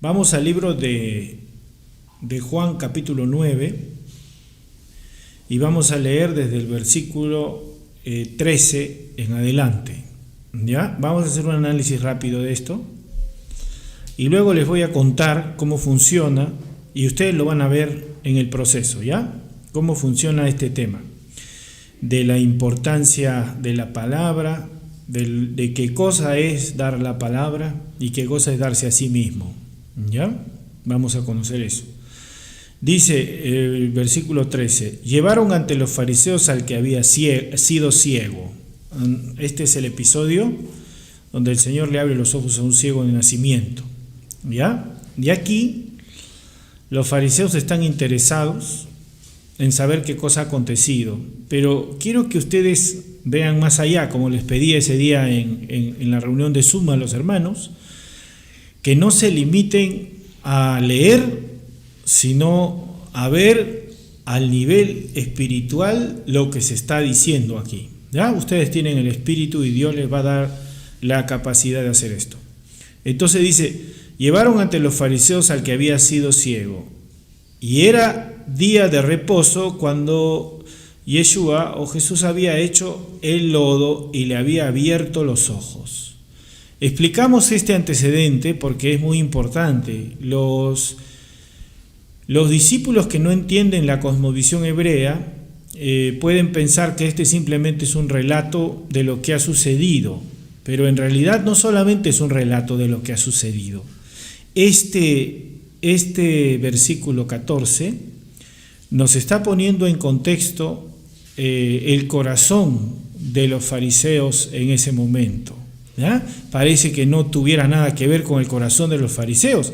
Vamos al libro de Juan capítulo 9 y vamos a leer desde el versículo 13 en adelante. ¿Ya? Vamos a hacer un análisis rápido de esto y luego les voy a contar cómo funciona y ustedes lo van a ver en el proceso, ¿ya? Cómo funciona este tema de la importancia de la palabra, de qué cosa es dar la palabra y qué cosa es darse a sí mismo, ¿ya? Vamos a conocer eso. Dice el versículo 13: llevaron ante los fariseos al que había sido ciego. Este es el episodio donde el Señor le abre los ojos a un ciego de nacimiento, ¿ya? Y aquí los fariseos están interesados en saber qué cosa ha acontecido, pero quiero que ustedes vean más allá, como les pedí ese día en la reunión de Suma a los hermanos, que no se limiten a leer, sino a ver al nivel espiritual lo que se está diciendo aquí. ¿Ya? Ustedes tienen el Espíritu y Dios les va a dar la capacidad de hacer esto. Entonces dice: llevaron ante los fariseos al que había sido ciego, y era día de reposo cuando Yeshua o Jesús había hecho el lodo y le había abierto los ojos. Explicamos este antecedente porque es muy importante. Los discípulos que no entienden la cosmovisión hebrea pueden pensar que este simplemente es un relato de lo que ha sucedido, pero en realidad no solamente es un relato de lo que ha sucedido. Este versículo 14 nos está poniendo en contexto el corazón de los fariseos en ese momento, ¿ya? Parece que no tuviera nada que ver con el corazón de los fariseos,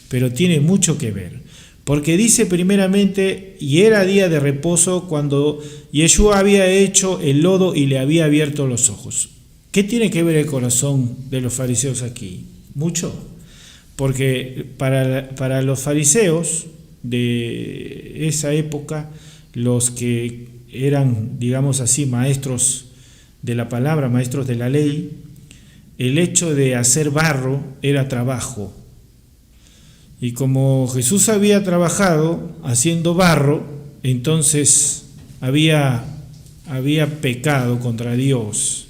pero tiene mucho que ver. Porque dice primeramente: y era día de reposo cuando Yeshua había hecho el lodo y le había abierto los ojos. ¿Qué tiene que ver el corazón de los fariseos aquí? Mucho. Porque para los fariseos de esa época, los que eran, digamos así, maestros de la palabra, maestros de la ley, el hecho de hacer barro era trabajo. Y como Jesús había trabajado haciendo barro, entonces había pecado contra Dios.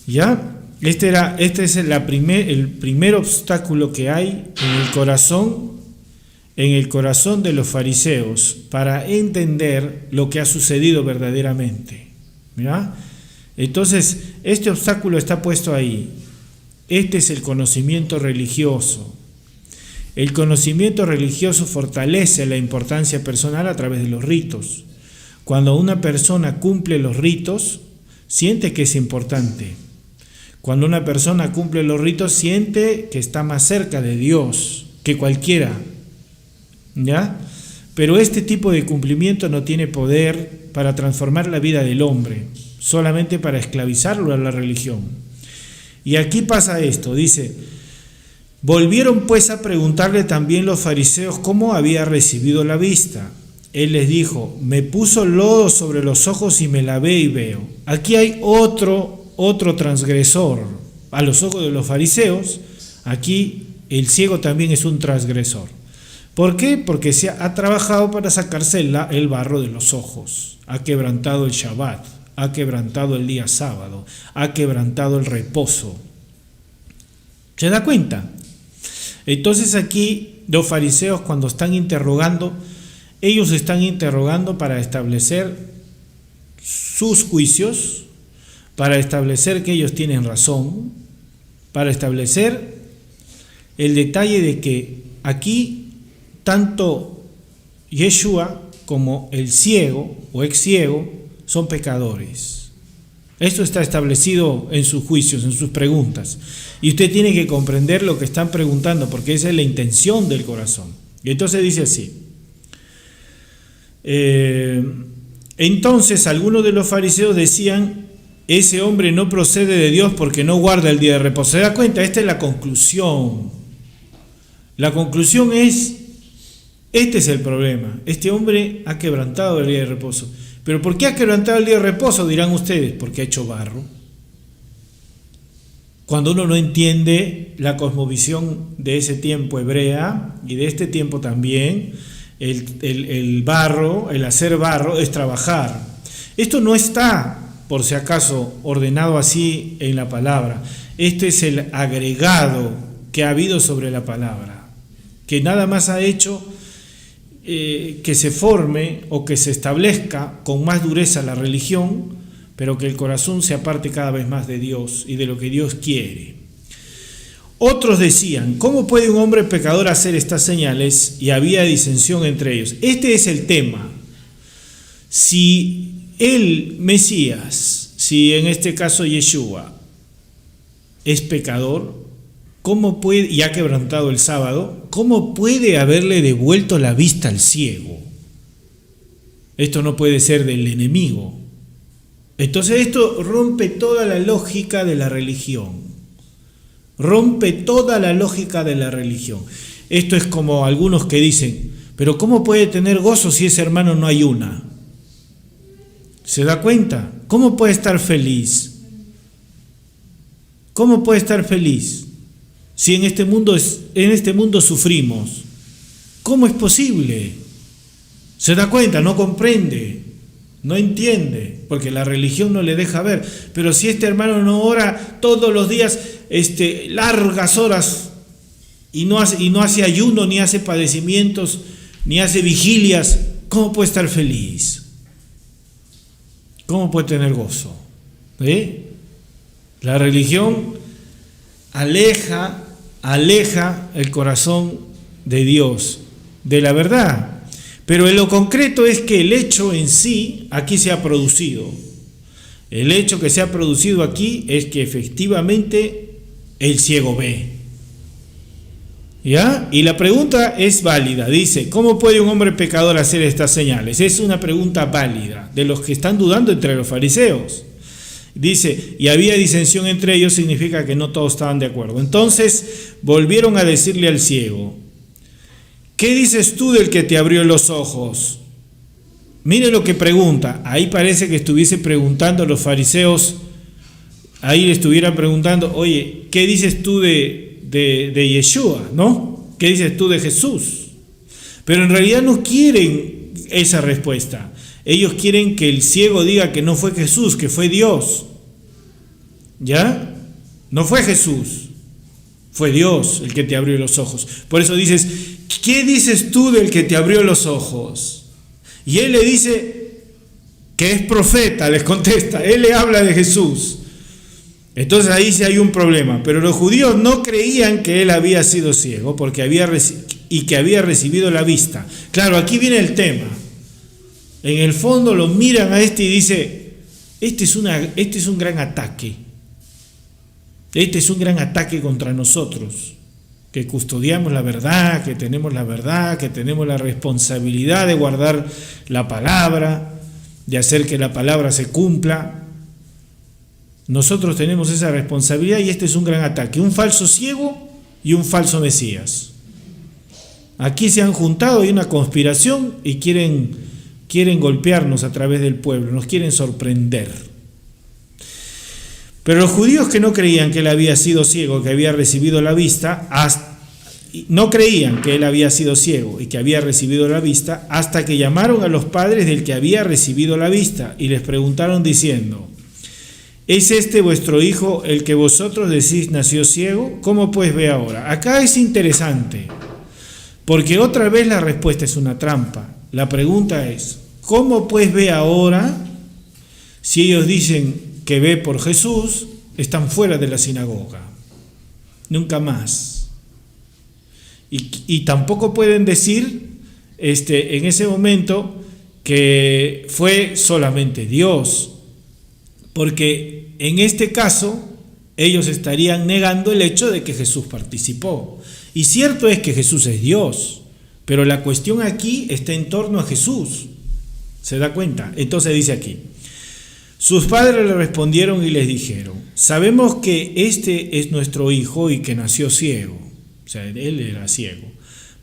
¿Ya? Este es el primer obstáculo que hay en el corazón de los fariseos para entender lo que ha sucedido verdaderamente. ¿Ya? Entonces, este obstáculo está puesto ahí. Este es el conocimiento religioso. El conocimiento religioso fortalece la importancia personal a través de los ritos. Cuando una persona cumple los ritos, siente que es importante. Cuando una persona cumple los ritos, siente que está más cerca de Dios que cualquiera, ¿ya? Pero este tipo de cumplimiento no tiene poder para transformar la vida del hombre, solamente para esclavizarlo a la religión. Y aquí pasa esto, dice: volvieron pues a preguntarle también los fariseos cómo había recibido la vista. Él les dijo: me puso lodo sobre los ojos y me lavé y veo. Aquí hay otro transgresor. A los ojos de los fariseos, aquí el ciego también es un transgresor. ¿Por qué? Porque se ha trabajado para sacarse el barro de los ojos. Ha quebrantado el Shabbat, ha quebrantado el día sábado, ha quebrantado el reposo. ¿Se da cuenta? Entonces aquí los fariseos, cuando están interrogando, ellos están interrogando para establecer sus juicios, para establecer que ellos tienen razón, para establecer el detalle de que aquí tanto Yeshua como el ciego o ex ciego son pecadores. Esto está establecido en sus juicios, en sus preguntas. Y usted tiene que comprender lo que están preguntando, porque esa es la intención del corazón. Y entonces dice así: entonces algunos de los fariseos decían: ese hombre no procede de Dios porque no guarda el día de reposo. ¿Se da cuenta? Esta es la conclusión. La conclusión es: este es el problema. Este hombre ha quebrantado el día de reposo. ¿Pero por qué ha quebrantado el día de reposo? Dirán ustedes: porque ha hecho barro. cuando uno no entiende la cosmovisión de ese tiempo hebrea y de este tiempo también. El barro, el hacer barro es trabajar. Esto no está, por si acaso, ordenado así en la palabra. Este es el agregado que ha habido sobre la palabra, que nada más ha hecho que se forme o que se establezca con más dureza la religión, pero que el corazón se aparte cada vez más de Dios y de lo que Dios quiere. Otros decían, ¿cómo puede un hombre pecador hacer estas señales? Y había disensión entre ellos. Este es el tema. Si el Mesías, si en este caso Yeshua, es pecador, ¿cómo puede, y ha quebrantado el sábado, cómo puede haberle devuelto la vista al ciego? Esto no puede ser del enemigo. Entonces esto rompe toda la lógica de la religión. Rompe toda la lógica de la religión. Esto es como algunos que dicen, pero ¿cómo puede tener gozo si ese hermano no ayuna? ¿Se da cuenta? ¿Cómo puede estar feliz? ¿Cómo puede estar feliz si en este mundo sufrimos? ¿Cómo es posible? ¿Se da cuenta? No comprende, no entiende, porque la religión no le deja ver. Pero si este hermano no ora todos los días, largas horas, y no hace ayuno, ni hace padecimientos, ni hace vigilias, ¿cómo puede estar feliz? ¿Cómo puede tener gozo? La religión aleja el corazón de Dios, de la verdad. Pero en lo concreto es que el hecho en sí aquí se ha producido. El hecho que se ha producido aquí es que efectivamente el ciego ve. ¿Ya? Y la pregunta es válida. Dice, ¿cómo puede un hombre pecador hacer estas señales? Es una pregunta válida de los que están dudando entre los fariseos. Dice, y había disensión entre ellos, significa que no todos estaban de acuerdo. Entonces volvieron a decirle al ciego, ¿qué dices tú del que te abrió los ojos? Mire lo que pregunta. Ahí parece que estuviese preguntando a los fariseos, ahí le estuvieran preguntando, oye, ¿qué dices tú de Yeshua? ¿No? ¿Qué dices tú de Jesús? Pero en realidad no quieren esa respuesta. Ellos quieren que el ciego diga que no fue Jesús, que fue Dios. ¿Ya? No fue Jesús, fue Dios el que te abrió los ojos. Por eso dices, ¿qué dices tú del que te abrió los ojos? Y él le dice que es profeta, les contesta, él le habla de Jesús. Entonces ahí sí hay un problema, pero los judíos no creían que él había sido ciego porque había recibido la vista. Claro, aquí viene el tema. En el fondo lo miran a y dice, este es un gran ataque. Este es un gran ataque contra nosotros, que custodiamos la verdad, que tenemos la responsabilidad de guardar la palabra, de hacer que la palabra se cumpla. Nosotros tenemos esa responsabilidad y este es un gran ataque, un falso ciego y un falso Mesías. Aquí se han juntado, hay una conspiración y quieren golpearnos a través del pueblo, nos quieren sorprender. Pero los judíos que no creían que él había sido ciego, que había recibido la vista, no creían que él había sido ciego y que había recibido la vista, hasta que llamaron a los padres del que había recibido la vista y les preguntaron diciendo, ¿es este vuestro hijo el que vosotros decís nació ciego? ¿Cómo pues ve ahora? Acá es interesante, porque otra vez la respuesta es una trampa. La pregunta es, ¿cómo pues ve ahora? Si ellos dicen que ve por Jesús, están fuera de la sinagoga, nunca más. Y tampoco pueden decir en ese momento que fue solamente Dios, porque en este caso ellos estarían negando el hecho de que Jesús participó. Y cierto es que Jesús es Dios, pero la cuestión aquí está en torno a Jesús. ¿Se da cuenta? Entonces dice aquí, sus padres le respondieron y les dijeron, sabemos que este es nuestro hijo y que nació ciego. O sea, él era ciego.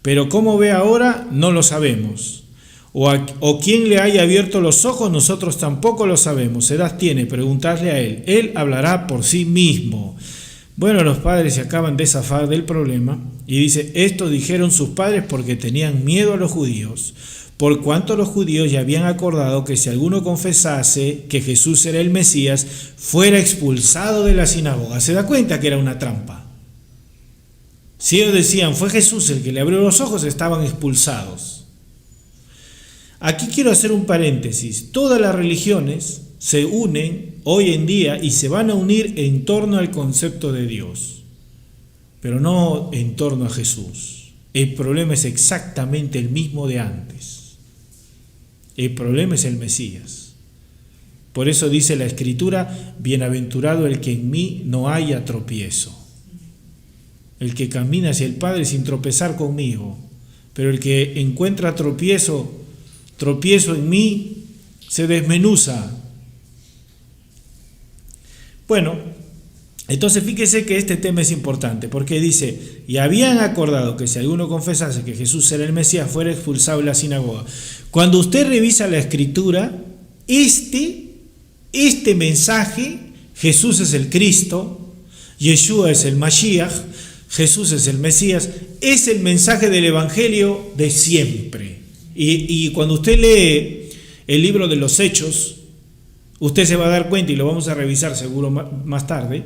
Pero cómo ve ahora, no lo sabemos. O quién le haya abierto los ojos, nosotros tampoco lo sabemos. Edad tiene, preguntarle a él. Él hablará por sí mismo. Bueno, los padres se acaban de zafar del problema y dice, esto dijeron sus padres porque tenían miedo a los judíos, por cuanto los judíos ya habían acordado que si alguno confesase que Jesús era el Mesías, fuera expulsado de la sinagoga. ¿Se da cuenta que era una trampa? Si ellos decían, fue Jesús el que le abrió los ojos, estaban expulsados. Aquí quiero hacer un paréntesis. Todas las religiones se unen hoy en día y se van a unir en torno al concepto de Dios, pero no en torno a Jesús. El problema es exactamente el mismo de antes. El problema es el Mesías. Por eso dice la Escritura, bienaventurado el que en mí no haya tropiezo. El que camina hacia el Padre sin tropezar conmigo, pero el que encuentra tropiezo en mí, se desmenuza. Bueno, entonces fíjese que este tema es importante, porque dice, y habían acordado que si alguno confesase que Jesús era el Mesías, fuera expulsado de la sinagoga. Cuando usted revisa la Escritura, este mensaje, Jesús es el Cristo, Yeshua es el Mashiach, Jesús es el Mesías, es el mensaje del Evangelio de siempre. Y cuando usted lee el libro de los Hechos, usted se va a dar cuenta, y lo vamos a revisar seguro más tarde,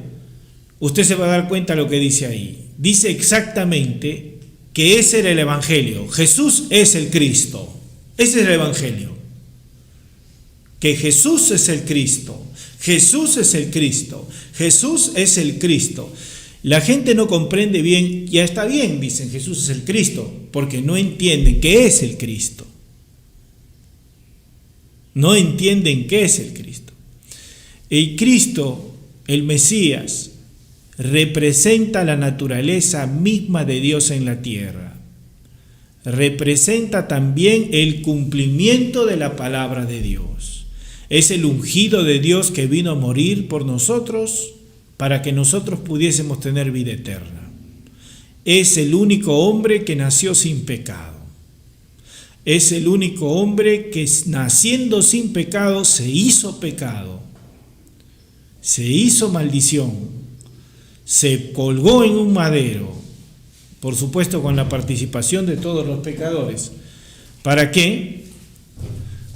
usted se va a dar cuenta de lo que dice ahí. Dice exactamente que ese era el Evangelio. Jesús es el Cristo. Ese es el Evangelio. Que Jesús es el Cristo. Jesús es el Cristo. Jesús es el Cristo. La gente no comprende bien, ya está bien, dicen Jesús es el Cristo, porque no entienden qué es el Cristo. No entienden qué es el Cristo. El Cristo, el Mesías, representa la naturaleza misma de Dios en la tierra. Representa también el cumplimiento de la palabra de Dios. Es el ungido de Dios que vino a morir por nosotros para que nosotros pudiésemos tener vida eterna. Es el único hombre que nació sin pecado. Es el único hombre que naciendo sin pecado se hizo pecado. Se hizo maldición. Se colgó en un madero. Por supuesto con la participación de todos los pecadores. ¿Para qué?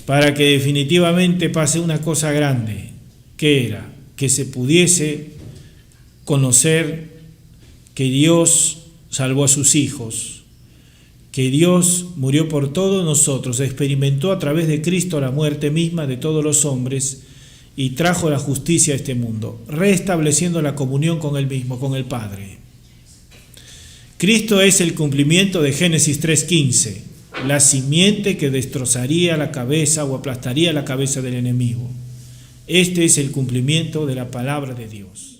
Para que definitivamente pase una cosa grande. ¿Qué era? Que se pudiese conocer que Dios salvó a sus hijos, que Dios murió por todos nosotros, experimentó a través de Cristo la muerte misma de todos los hombres y trajo la justicia a este mundo, restableciendo la comunión con Él mismo, con el Padre. Cristo es el cumplimiento de Génesis 3:15, la simiente que destrozaría la cabeza o aplastaría la cabeza del enemigo. Este es el cumplimiento de la palabra de Dios.